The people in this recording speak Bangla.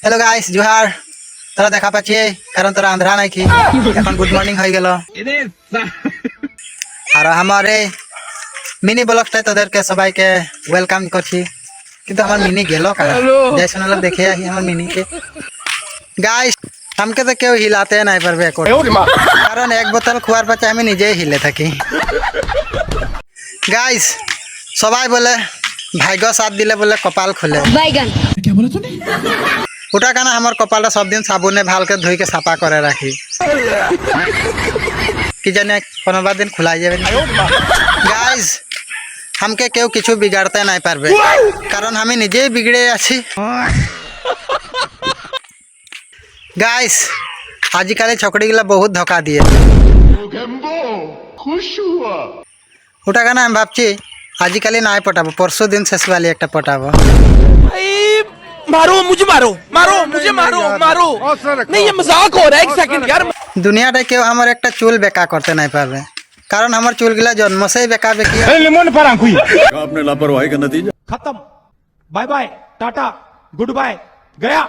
Hello guys, Johar. তোরা দেখা পাচ্ছি কারণ তোরা আন্ধ্রা নাকি এখন গুড মর্নিং হয়ে গেল। আর আমার এই মিনি ব্লগটাই তোদেরকে সবাইকে ওয়েলকাম করছি। কিন্তু আমার মিনি গেল যাই শোনালো দেখে আহি আমার মিনিকে। গাইস আমাকে তো কেউ হিলাতে নাই পারবে কারণ এক বোতল খোয়ার পাচ্ছে আমি নিজেই হিলে থাকি। গাইস সবাই বলে ভাগ্য সাথ দিলে বলে কপাল খুলে। ওটা কেন আমার কপালটা সব দিন সাবুনে ভালকে ধুইকে সাফা করে রাখি, কি জানি কোনোবার দিন খুলাই যাবে। গাইস আমাকে কেউ কিছু বিগাড়তে নাই পারবে কারণ আমি নিজেই বিগড়ে আছি। গাইস আজকাল ছকড়িগুলা বহুত ধোকা দিয়ে। ওটা কেন আমি ভাবছি আজকাল নাই পটাবো, পরশু দিন শেষ বালি একটা পটাবো। मारो मुझे मारो मारो मुझे मारो मारो नहीं ये मजाक हो रहा है एक सेकंड यार। দুনিয়াটা কেউ আমার একটা চুল বেকা করতে নাই পারবে কারণ আমার চুলগুলা জন্মসেই বেকা বেকি। आपने लापरवाही का नतीजा। खत्म bye bye tata goodbye गया।